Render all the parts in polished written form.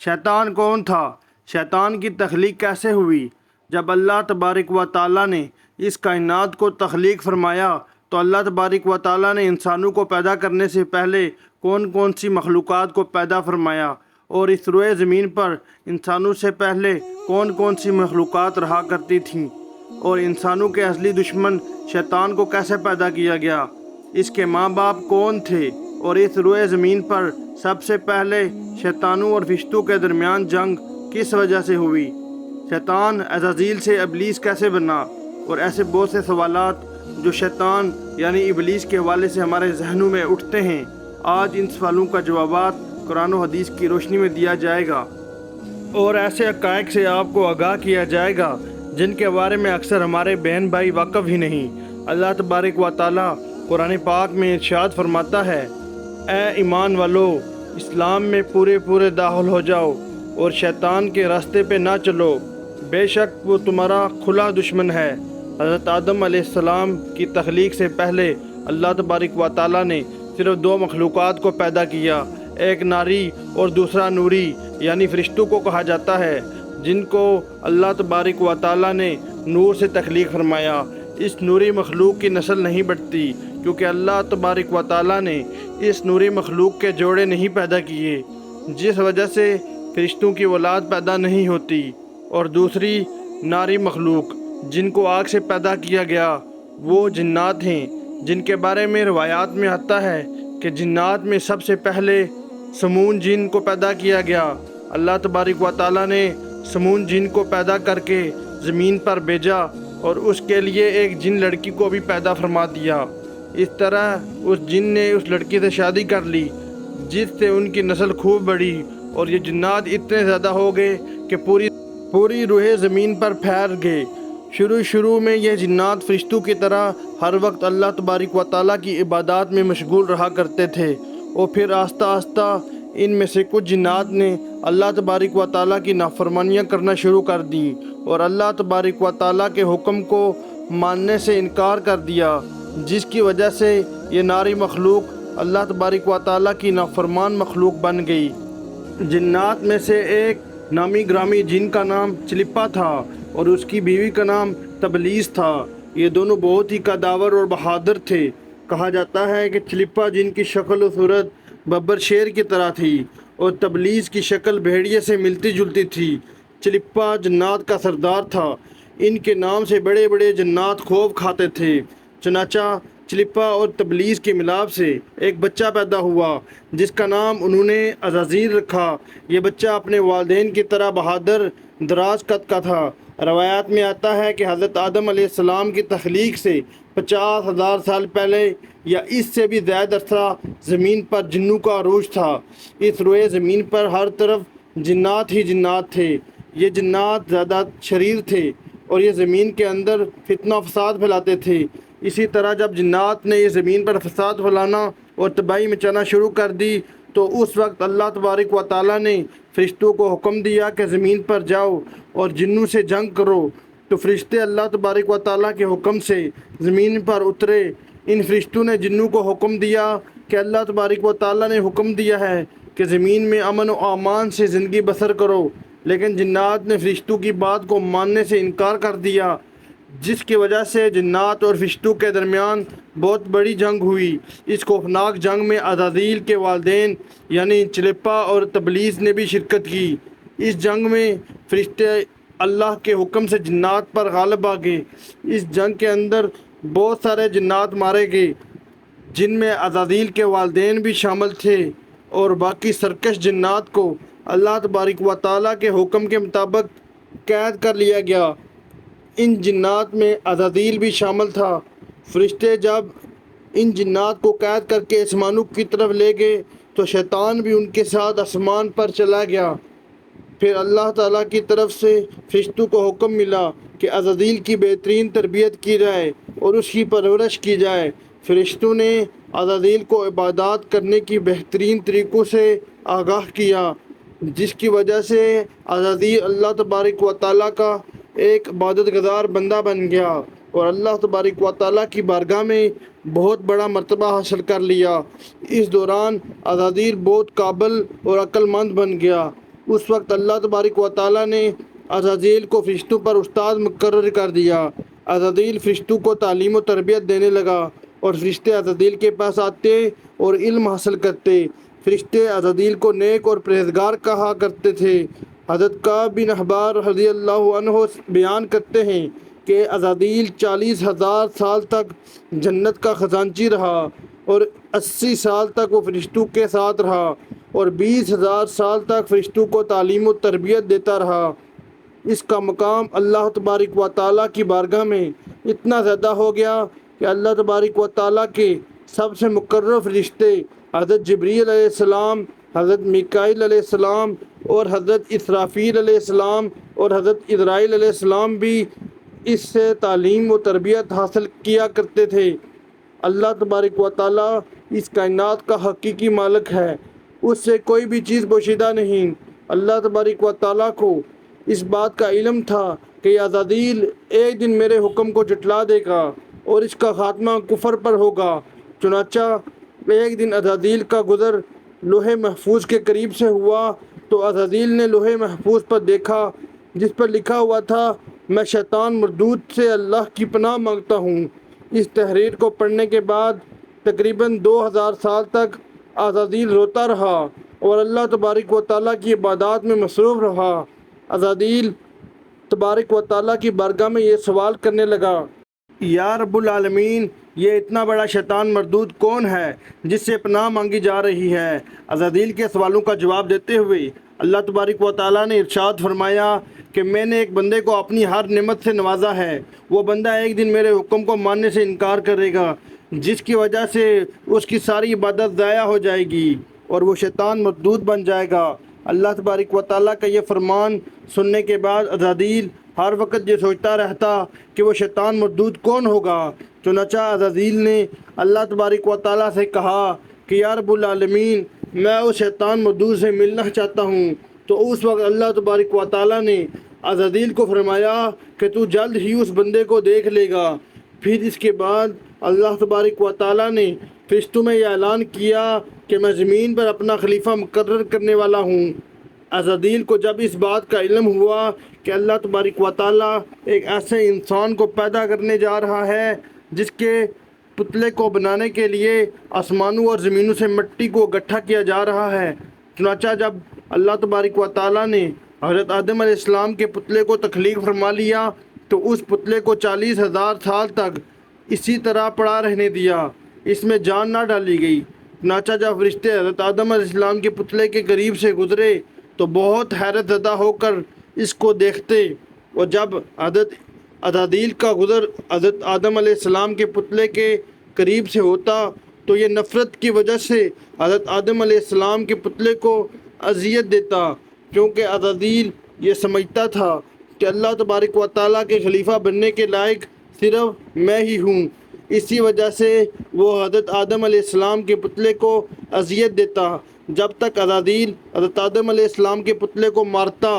شیطان کون تھا؟ شیطان کی تخلیق کیسے ہوئی؟ جب اللہ تبارک و تعالیٰ نے اس کائنات کو تخلیق فرمایا تو اللہ تبارک و تعالیٰ نے انسانوں کو پیدا کرنے سے پہلے کون کون سی مخلوقات کو پیدا فرمایا، اور اس روئے زمین پر انسانوں سے پہلے کون کون سی مخلوقات رہا کرتی تھیں، اور انسانوں کے اصلی دشمن شیطان کو کیسے پیدا کیا گیا، اس کے ماں باپ کون تھے، اور اس روئے زمین پر سب سے پہلے شیطانوں اور فرشتوں کے درمیان جنگ کس وجہ سے ہوئی، شیطان عزازیل سے ابلیس کیسے بنا، اور ایسے بہت سے سوالات جو شیطان یعنی ابلیس کے حوالے سے ہمارے ذہنوں میں اٹھتے ہیں۔ آج ان سوالوں کا جوابات قرآن و حدیث کی روشنی میں دیا جائے گا، اور ایسے حقائق سے آپ کو آگاہ کیا جائے گا جن کے بارے میں اکثر ہمارے بہن بھائی واقف ہی نہیں۔ اللہ تبارک و تعالیٰ قرآن پاک میں ارشاد فرماتا ہے، اے ایمان والو، اسلام میں پورے داخل ہو جاؤ اور شیطان کے راستے پہ نہ چلو، بے شک وہ تمہارا کھلا دشمن ہے۔ حضرت آدم علیہ السلام کی تخلیق سے پہلے اللہ تبارک و تعالیٰ نے صرف دو مخلوقات کو پیدا کیا، ایک ناری اور دوسرا نوری، یعنی فرشتوں کو کہا جاتا ہے، جن کو اللہ تبارک و تعالیٰ نے نور سے تخلیق فرمایا۔ اس نوری مخلوق کی نسل نہیں بڑھتی کیونکہ اللہ تبارک و تعالیٰ نے اس نوری مخلوق کے جوڑے نہیں پیدا کیے، جس وجہ سے فرشتوں کی اولاد پیدا نہیں ہوتی۔ اور دوسری ناری مخلوق جن کو آگ سے پیدا کیا گیا وہ جنات ہیں، جن کے بارے میں روایات میں آتا ہے کہ جنات میں سب سے پہلے سمون جن کو پیدا کیا گیا۔ اللہ تبارک و تعالیٰ نے سمون جن کو پیدا کر کے زمین پر بھیجا اور اس کے لیے ایک جن لڑکی کو بھی پیدا فرما دیا۔ اس طرح اس جن نے اس لڑکی سے شادی کر لی جس سے ان کی نسل خوب بڑھی، اور یہ جنات اتنے زیادہ ہو گئے کہ پوری روح زمین پر پھیل گئے۔ شروع میں یہ جنات فرشتوں کی طرح ہر وقت اللہ تبارک و تعالیٰ کی عبادات میں مشغول رہا کرتے تھے، اور پھر آہستہ آہستہ ان میں سے کچھ جنات نے اللہ تبارک و تعالیٰ کی نافرمانیاں کرنا شروع کر دیں اور اللہ تبارک و تعالیٰ کے حکم کو ماننے سے انکار کر دیا، جس کی وجہ سے یہ ناری مخلوق اللہ تبارک و تعالیٰ کی نافرمان مخلوق بن گئی۔ جنات میں سے ایک نامی گرامی جن کا نام چلپا تھا اور اس کی بیوی کا نام تبلیس تھا۔ یہ دونوں بہت ہی قداور اور بہادر تھے۔ کہا جاتا ہے کہ چلپا جن کی شکل و صورت ببر شیر کی طرح تھی اور تبلیس کی شکل بھیڑیے سے ملتی جلتی تھی۔ چلپا جنات کا سردار تھا، ان کے نام سے بڑے بڑے جنات خوف کھاتے تھے۔ چنانچہ چلپا اور تبلیس کے ملاپ سے ایک بچہ پیدا ہوا جس کا نام انہوں نے عزازیل رکھا۔ یہ بچہ اپنے والدین کی طرح بہادر دراز قد کا تھا۔ روایات میں آتا ہے کہ حضرت آدم علیہ السلام کی تخلیق سے 50,000 سال پہلے یا اس سے بھی زیادہ عرصہ زمین پر جنوں کا عروج تھا۔ اس روئے زمین پر ہر طرف جنات ہی جنات تھے۔ یہ جنات زیادہ شریر تھے اور یہ زمین کے اندر فتنہ و فساد پھیلاتے تھے۔ اسی طرح جب جنات نے یہ زمین پر فساد پھیلانا اور تباہی مچانا شروع کر دی تو اس وقت اللہ تبارک و تعالیٰ نے فرشتوں کو حکم دیا کہ زمین پر جاؤ اور جنوں سے جنگ کرو۔ تو فرشتے اللہ تبارک و تعالیٰ کے حکم سے زمین پر اترے۔ ان فرشتوں نے جنوں کو حکم دیا کہ اللہ تبارک و تعالیٰ نے حکم دیا ہے کہ زمین میں امن و امان سے زندگی بسر کرو، لیکن جنات نے فرشتوں کی بات کو ماننے سے انکار کر دیا، جس کی وجہ سے جنات اور فرشتوں کے درمیان بہت بڑی جنگ ہوئی۔ اس خوفناک جنگ میں عزازیل کے والدین یعنی چلپا اور تبلیس نے بھی شرکت کی۔ اس جنگ میں فرشتے اللہ کے حکم سے جنات پر غالب آ گئے۔ اس جنگ کے اندر بہت سارے جنات مارے گئے، جن میں عزازیل کے والدین بھی شامل تھے، اور باقی سرکش جنات کو اللہ تبارک و تعالیٰ کے حکم کے مطابق قید کر لیا گیا۔ ان جنات میں عزازیل بھی شامل تھا۔ فرشتے جب ان جنات کو قید کر کے آسمانوں کی طرف لے گئے تو شیطان بھی ان کے ساتھ آسمان پر چلا گیا۔ پھر اللہ تعالیٰ کی طرف سے فرشتوں کو حکم ملا کہ عزازیل کی بہترین تربیت کی جائے اور اس کی پرورش کی جائے۔ فرشتوں نے عزازیل کو عبادات کرنے کی بہترین طریقوں سے آگاہ کیا، جس کی وجہ سے عزازیل اللہ تبارک و تعالیٰ کا ایک عبادت گزار بندہ بن گیا اور اللہ تبارک و تعالیٰ کی بارگاہ میں بہت بڑا مرتبہ حاصل کر لیا۔ اس دوران عزازیل بہت قابل اور عقل مند بن گیا اس وقت اللہ تبارک و تعالیٰ نے عزازیل کو فرشتوں پر استاد مقرر کر دیا۔ عزازیل فرشتوں کو تعلیم و تربیت دینے لگا اور فرشتے عزازیل کے پاس آتے اور علم حاصل کرتے۔ فرشتے عزازیل کو نیک اور پرہیزگار کہا کرتے تھے۔ حضرت کعب بن احبار رضی اللہ عنہ بیان کرتے ہیں کہ عزازیل 40,000 سال تک جنت کا خزانچی رہا اور 80 سال تک وہ فرشتوں کے ساتھ رہا اور 20,000 سال تک فرشتوں کو تعلیم و تربیت دیتا رہا۔ اس کا مقام اللہ تبارک و تعالیٰ کی بارگاہ میں اتنا زیادہ ہو گیا کہ اللہ تبارک و تعالیٰ کے سب سے مقرر فرشتے حضرت جبریل علیہ السلام، حضرت میکائیل علیہ السلام اور حضرت اسرافیل علیہ السلام اور حضرت اسرائیل علیہ السلام بھی اس سے تعلیم و تربیت حاصل کیا کرتے تھے۔ اللہ تبارک و تعالیٰ اس کائنات کا حقیقی مالک ہے، اس سے کوئی بھی چیز پوشیدہ نہیں۔ اللہ تبارک و تعالیٰ کو اس بات کا علم تھا کہ عزازیل ایک دن میرے حکم کو جھٹلا دے گا اور اس کا خاتمہ کفر پر ہوگا۔ چنانچہ ایک دن عزازیل کا گزر لوح محفوظ کے قریب سے ہوا تو عزازیل نے لوح محفوظ پر دیکھا جس پر لکھا ہوا تھا، میں شیطان مردود سے اللہ کی پناہ مانگتا ہوں۔ اس تحریر کو پڑھنے کے بعد تقریباً 2000 سال تک عزازیل روتا رہا اور اللہ تبارک و تعالیٰ کی عبادات میں مصروف رہا۔ عزازیل تبارک و تعالیٰ کی بارگاہ میں یہ سوال کرنے لگا، یا رب العالمین، یہ اتنا بڑا شیطان مردود کون ہے جس سے پناہ مانگی جا رہی ہے؟ عزازیل کے سوالوں کا جواب دیتے ہوئے اللہ تبارک و تعالیٰ نے ارشاد فرمایا کہ میں نے ایک بندے کو اپنی ہر نعمت سے نوازا ہے۔ وہ بندہ ایک دن میرے حکم کو ماننے سے انکار کرے گا جس کی وجہ سے اس کی ساری عبادت ضائع ہو جائے گی اور وہ شیطان مردود بن جائے گا۔ اللہ تبارک و تعالیٰ کا یہ فرمان سننے کے بعد عزازیل ہر وقت یہ سوچتا رہتا کہ وہ شیطان مردود کون ہوگا۔ چنانچہ عزازیل نے اللہ تبارک و تعالیٰ سے کہا کہ یا رب العالمین، میں اس شیطان مردود سے ملنا چاہتا ہوں۔ تو اس وقت اللہ تبارک و تعالیٰ نے عزازیل کو فرمایا کہ تو جلد ہی اس بندے کو دیکھ لے گا۔ پھر اس کے بعد اللہ تبارک و تعالیٰ نے فرشتوں میں یہ اعلان کیا کہ میں زمین پر اپنا خلیفہ مقرر کرنے والا ہوں۔ عزازیل کو جب اس بات کا علم ہوا کہ اللہ تبارک و تعالیٰ ایک ایسے انسان کو پیدا کرنے جا رہا ہے جس کے پتلے کو بنانے کے لیے آسمانوں اور زمینوں سے مٹی کو اکٹھا کیا جا رہا ہے، چنانچہ جب اللہ تبارک و تعالیٰ نے حضرت آدم علیہ السلام کے پتلے کو تخلیق فرما لیا تو اس پتلے کو 40,000 سال تک اسی طرح پڑا رہنے دیا، اس میں جان نہ ڈالی گئی۔ چنانچہ جب فرشتے حضرت آدم علیہ السلام کے پتلے کے قریب سے گزرے تو بہت حیرت زدہ ہو کر اس کو دیکھتے، اور جب حضرت عزازیل کا گزر حضرت آدم علیہ السلام کے پتلے کے قریب سے ہوتا تو یہ نفرت کی وجہ سے حضرت آدم علیہ السلام کے پتلے کو اذیت دیتا، کیونکہ عزازیل یہ سمجھتا تھا کہ اللہ تبارک و تعالیٰ کے خلیفہ بننے کے لائق صرف میں ہی ہوں۔ اسی وجہ سے وہ حضرت آدم علیہ السلام کے پتلے کو اذیت دیتا۔ جب تک عزازیل حضرت آدم علیہ السلام کے پتلے کو مارتا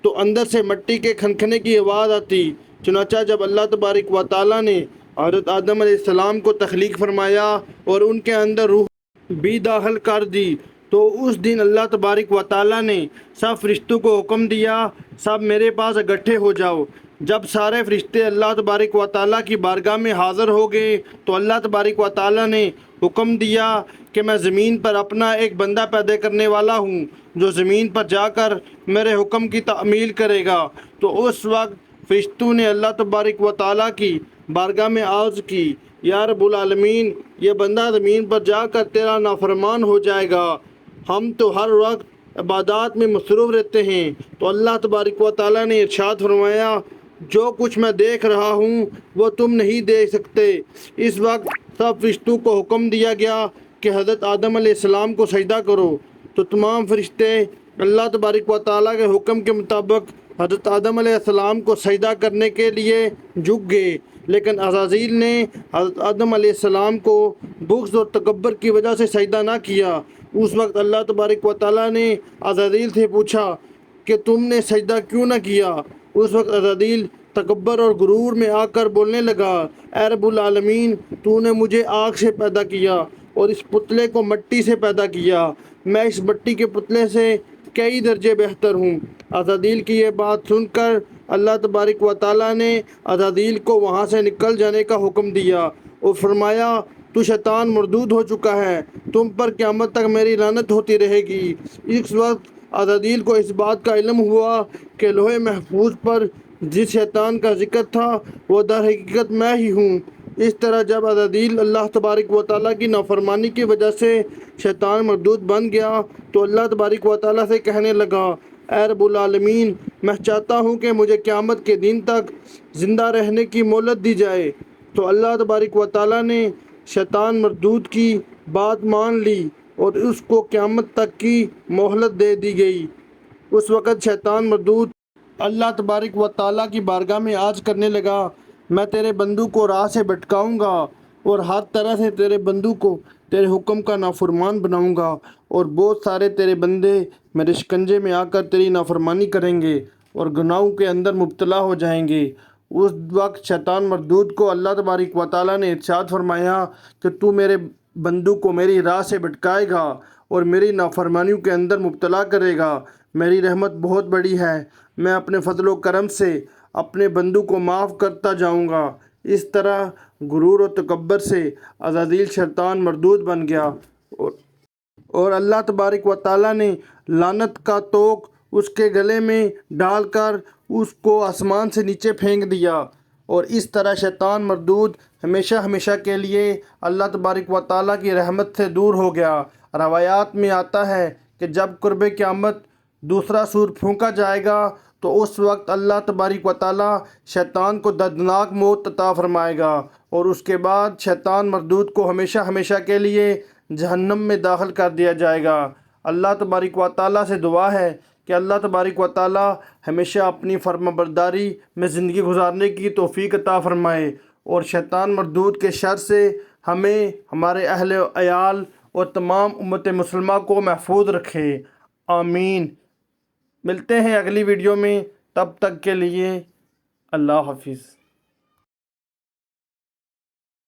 تو اندر سے مٹی کے کھنکھنے کی آواز آتی۔ چنانچہ جب اللہ تبارک و تعالیٰ نے حضرت آدم علیہ السلام کو تخلیق فرمایا اور ان کے اندر روح بھی داخل کر دی تو اس دن اللہ تبارک و تعالیٰ نے سب فرشتوں کو حکم دیا، سب میرے پاس اکٹھے ہو جاؤ۔ جب سارے فرشتے اللہ تبارک و تعالیٰ کی بارگاہ میں حاضر ہو گئے تو اللہ تبارک و تعالیٰ نے حکم دیا کہ میں زمین پر اپنا ایک بندہ پیدا کرنے والا ہوں جو زمین پر جا کر میرے حکم کی تعمیل کرے گا۔ تو اس وقت فرشتوں نے اللہ تبارک و تعالیٰ کی بارگاہ میں عرض کی، یا رب العالمین، یہ بندہ زمین پر جا کر تیرا نافرمان ہو جائے گا، ہم تو ہر وقت عبادات میں مصروف رہتے ہیں۔ تو اللہ تبارک و تعالیٰ نے ارشاد فرمایا، جو کچھ میں دیکھ رہا ہوں وہ تم نہیں دیکھ سکتے۔ اس وقت سب فرشتوں کو حکم دیا گیا کہ حضرت آدم علیہ السلام کو سجدہ کرو، تو تمام فرشتے اللہ تبارک و تعالیٰ کے حکم کے مطابق حضرت آدم علیہ السلام کو سجدہ کرنے کے لیے جھک گئے، لیکن عزازیل نے حضرت آدم علیہ السلام کو بغض اور تکبر کی وجہ سے سجدہ نہ کیا۔ اس وقت اللہ تبارک و تعالیٰ نے عزازیل سے پوچھا کہ تم نے سجدہ کیوں نہ کیا؟ اس وقت عزازیل تکبر اور غرور میں آ کر بولنے لگا، اے رب العالمین، تو نے مجھے آگ سے پیدا کیا اور اس پتلے کو مٹی سے پیدا کیا، میں اس مٹی کے پتلے سے کئی درجے بہتر ہوں۔ عزازیل کی یہ بات سن کر اللہ تبارک و تعالیٰ نے عزازیل کو وہاں سے نکل جانے کا حکم دیا اور فرمایا تو شیطان مردود ہو چکا ہے، تم پر قیامت تک میری لعنت ہوتی رہے گی۔ اس وقت عزازیل کو اس بات کا علم ہوا کہ لوح محفوظ پر جس شیطان کا ذکر تھا وہ در حقیقت میں ہی ہوں۔ اس طرح جب عزازیل اللہ تبارک و تعالیٰ کی نافرمانی کی وجہ سے شیطان مردود بن گیا تو اللہ تبارک و تعالیٰ سے کہنے لگا، اے رب العالمین، میں چاہتا ہوں کہ مجھے قیامت کے دن تک زندہ رہنے کی مہلت دی جائے۔ تو اللہ تبارک و تعالیٰ نے شیطان مردود کی بات مان لی اور اس کو قیامت تک کی مہلت دے دی گئی۔ اس وقت شیطان مردود اللہ تبارک و تعالیٰ کی بارگاہ میں عرض کرنے لگا، میں تیرے بندوں کو راہ سے بھٹکاؤں گا اور ہر طرح سے تیرے بندوں کو تیرے حکم کا نافرمان بناؤں گا، اور بہت سارے تیرے بندے میرے شکنجے میں آ کر تیری نافرمانی کریں گے اور گناہوں کے اندر مبتلا ہو جائیں گے۔ اس وقت شیطان مردود کو اللہ تبارک و تعالیٰ نے ارشاد فرمایا کہ تو میرے بندوں کو میری راہ سے بھٹکائے گا اور میری نافرمانیوں کے اندر مبتلا کرے گا۔ میری رحمت بہت بڑی ہے، میں اپنے فضل و کرم سے اپنے بندوں کو معاف کرتا جاؤں گا۔ اس طرح غرور و تکبر سے عزازیل شیطان مردود بن گیا اور اللہ تبارک و تعالیٰ نے لعنت کا توق اس کے گلے میں ڈال کر اس کو آسمان سے نیچے پھینک دیا، اور اس طرح شیطان مردود ہمیشہ ہمیشہ کے لیے اللہ تبارک و تعالیٰ کی رحمت سے دور ہو گیا۔ روایات میں آتا ہے کہ جب قرب قیامت دوسرا سور پھونکا جائے گا تو اس وقت اللہ تبارک و تعالیٰ شیطان کو دردناک موت عطا فرمائے گا، اور اس کے بعد شیطان مردود کو ہمیشہ ہمیشہ کے لیے جہنم میں داخل کر دیا جائے گا۔ اللہ تبارک و تعالیٰ سے دعا ہے کہ اللہ تبارک و تعالیٰ ہمیشہ اپنی فرما برداری میں زندگی گزارنے کی توفیق عطا فرمائے، اور شیطان مردود کے شر سے ہمیں، ہمارے اہل و عیال اور تمام امت مسلمہ کو محفوظ رکھے۔ آمین۔ ملتے ہیں اگلی ویڈیو میں، تب تک کے لیے اللہ حافظ۔